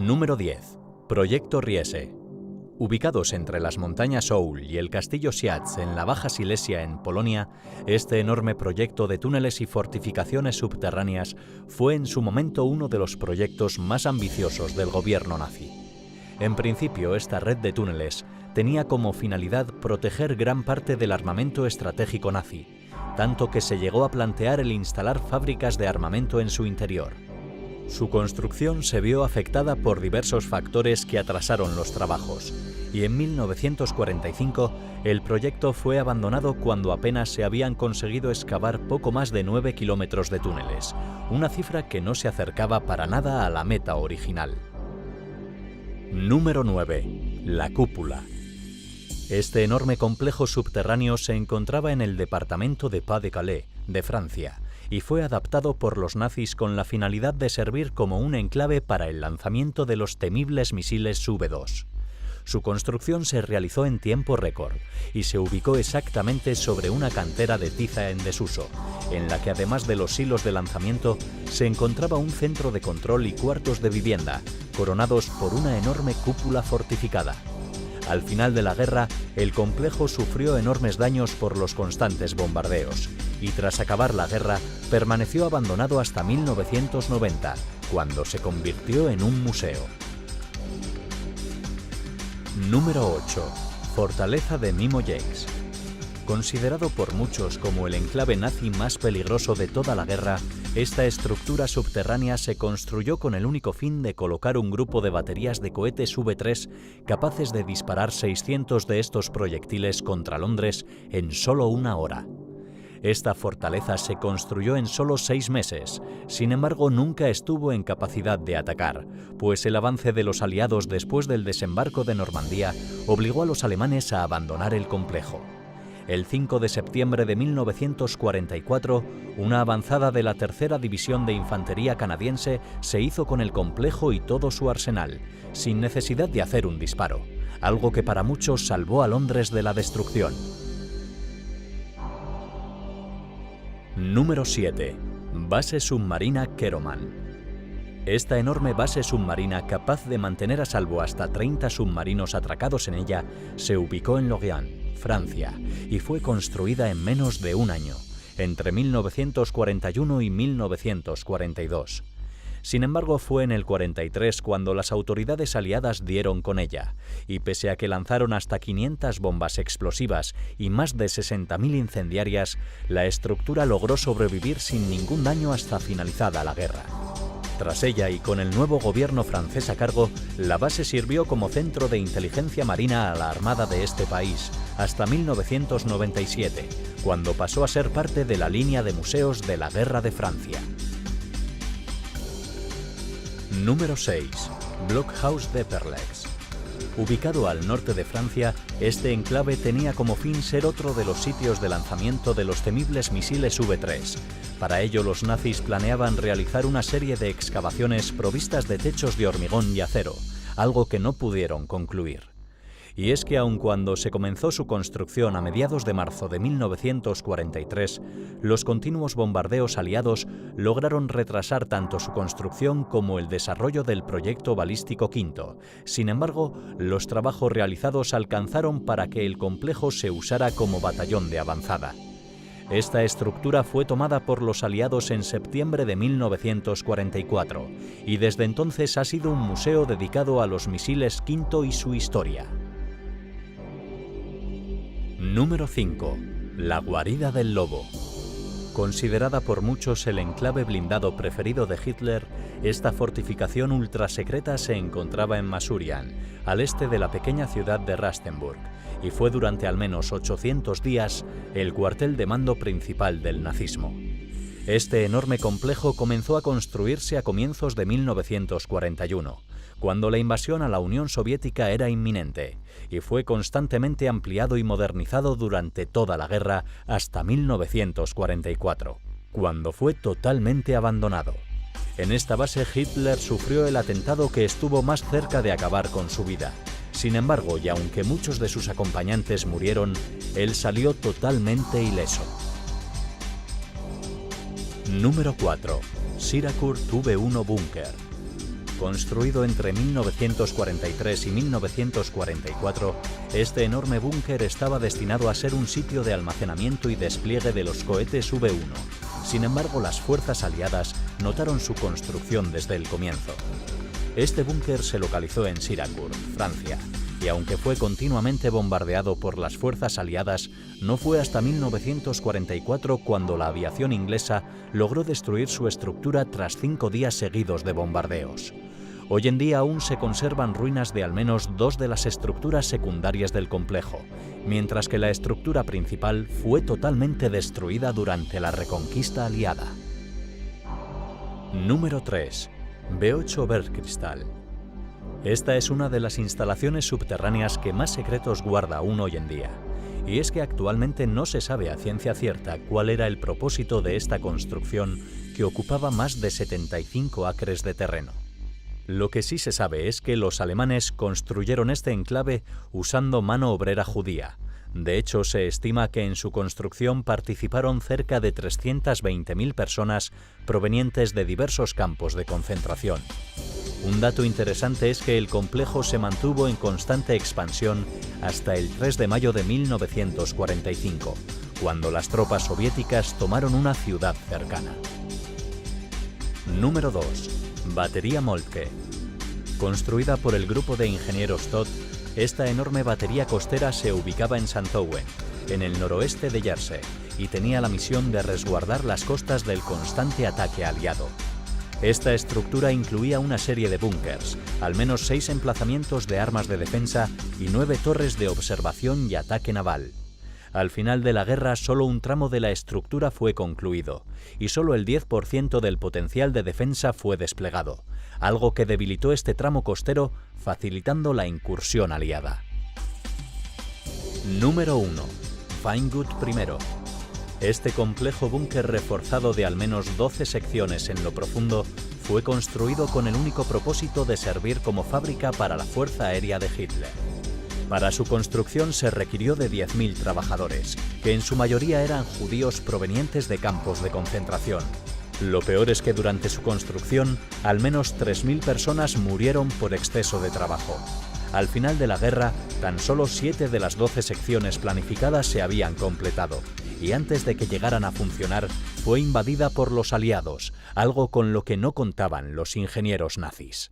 Número 10. Proyecto Riese. Ubicados entre las montañas Oul y el castillo Siatz en la Baja Silesia en Polonia, este enorme proyecto de túneles y fortificaciones subterráneas fue en su momento uno de los proyectos más ambiciosos del gobierno nazi. En principio, esta red de túneles tenía como finalidad proteger gran parte del armamento estratégico nazi, tanto que se llegó a plantear el instalar fábricas de armamento en su interior. Su construcción se vio afectada por diversos factores que atrasaron los trabajos, y en 1945 el proyecto fue abandonado cuando apenas se habían conseguido excavar poco más de 9 kilómetros de túneles, una cifra que no se acercaba para nada a la meta original. Número 9. La cúpula. Este enorme complejo subterráneo se encontraba en el departamento de Pas-de-Calais, de Francia, y fue adaptado por los nazis con la finalidad de servir como un enclave para el lanzamiento de los temibles misiles V2. Su construcción se realizó en tiempo récord y se ubicó exactamente sobre una cantera de tiza en desuso, en la que además de los silos de lanzamiento se encontraba un centro de control y cuartos de vivienda, coronados por una enorme cúpula fortificada. Al final de la guerra, el complejo sufrió enormes daños por los constantes bombardeos y tras acabar la guerra permaneció abandonado hasta 1990, cuando se convirtió en un museo. Número 8. Fortaleza de Mimojex. Considerado por muchos como el enclave nazi más peligroso de toda la guerra, esta estructura subterránea se construyó con el único fin de colocar un grupo de baterías de cohetes V3 capaces de disparar 600 de estos proyectiles contra Londres en solo una hora. Esta fortaleza se construyó en solo 6 meses, sin embargo nunca estuvo en capacidad de atacar, pues el avance de los aliados después del desembarco de Normandía obligó a los alemanes a abandonar el complejo. El 5 de septiembre de 1944, una avanzada de la Tercera División de Infantería canadiense se hizo con el complejo y todo su arsenal, sin necesidad de hacer un disparo, algo que para muchos salvó a Londres de la destrucción. Número 7. Base submarina Keroman. Esta enorme base submarina, capaz de mantener a salvo hasta 30 submarinos atracados en ella, se ubicó en Lorient, Francia, y fue construida en menos de un año, entre 1941 y 1942. Sin embargo, fue en el 43 cuando las autoridades aliadas dieron con ella, y pese a que lanzaron hasta 500 bombas explosivas y más de 60.000 incendiarias, la estructura logró sobrevivir sin ningún daño hasta finalizada la guerra. Tras ella y con el nuevo gobierno francés a cargo, la base sirvió como centro de inteligencia marina a la armada de este país, hasta 1997, cuando pasó a ser parte de la línea de museos de la Guerra de Francia. Número 6. Blockhaus d'Epperlex. Ubicado al norte de Francia, este enclave tenía como fin ser otro de los sitios de lanzamiento de los temibles misiles V3. Para ello, los nazis planeaban realizar una serie de excavaciones provistas de techos de hormigón y acero, algo que no pudieron concluir. Y es que aun cuando se comenzó su construcción a mediados de marzo de 1943, los continuos bombardeos aliados lograron retrasar tanto su construcción como el desarrollo del proyecto balístico V. Sin embargo, los trabajos realizados alcanzaron para que el complejo se usara como batallón de avanzada. Esta estructura fue tomada por los aliados en septiembre de 1944 y desde entonces ha sido un museo dedicado a los misiles V y su historia. Número 5. La guarida del lobo. Considerada por muchos el enclave blindado preferido de Hitler, esta fortificación ultrasecreta se encontraba en Masurian, al este de la pequeña ciudad de Rastenburg, y fue durante al menos 800 días el cuartel de mando principal del nazismo. Este enorme complejo comenzó a construirse a comienzos de 1941, cuando la invasión a la Unión Soviética era inminente, y fue constantemente ampliado y modernizado durante toda la guerra hasta 1944, cuando fue totalmente abandonado. En esta base Hitler sufrió el atentado que estuvo más cerca de acabar con su vida. Sin embargo, y aunque muchos de sus acompañantes murieron, él salió totalmente ileso. Número 4. Siracut V1 Bunker. Construido entre 1943 y 1944, este enorme búnker estaba destinado a ser un sitio de almacenamiento y despliegue de los cohetes V-1. Sin embargo, las fuerzas aliadas notaron su construcción desde el comienzo. Este búnker se localizó en Syracuse, Francia, y aunque fue continuamente bombardeado por las fuerzas aliadas, no fue hasta 1944 cuando la aviación inglesa logró destruir su estructura tras 5 días seguidos de bombardeos. Hoy en día aún se conservan ruinas de al menos 2 de las estructuras secundarias del complejo, mientras que la estructura principal fue totalmente destruida durante la reconquista aliada. Número 3. B8 Bergkristall. Esta es una de las instalaciones subterráneas que más secretos guarda aún hoy en día, y es que actualmente no se sabe a ciencia cierta cuál era el propósito de esta construcción que ocupaba más de 75 acres de terreno. Lo que sí se sabe es que los alemanes construyeron este enclave usando mano obrera judía. De hecho, se estima que en su construcción participaron cerca de 320.000 personas provenientes de diversos campos de concentración. Un dato interesante es que el complejo se mantuvo en constante expansión hasta el 3 de mayo de 1945, cuando las tropas soviéticas tomaron una ciudad cercana. Número 2. Batería Moltke. Construida por el grupo de ingenieros Todt, esta enorme batería costera se ubicaba en St. Owen, en el noroeste de Jersey, y tenía la misión de resguardar las costas del constante ataque aliado. Esta estructura incluía una serie de búnkers, al menos 6 emplazamientos de armas de defensa y 9 torres de observación y ataque naval. Al final de la guerra, solo un tramo de la estructura fue concluido, y solo el 10% del potencial de defensa fue desplegado, algo que debilitó este tramo costero, facilitando la incursión aliada. Número 1. Vinewood I. Este complejo búnker reforzado de al menos 12 secciones en lo profundo fue construido con el único propósito de servir como fábrica para la Fuerza Aérea de Hitler. Para su construcción se requirió de 10.000 trabajadores, que en su mayoría eran judíos provenientes de campos de concentración. Lo peor es que durante su construcción, al menos 3.000 personas murieron por exceso de trabajo. Al final de la guerra, tan solo 7 de las 12 secciones planificadas se habían completado, y antes de que llegaran a funcionar, fue invadida por los aliados, algo con lo que no contaban los ingenieros nazis.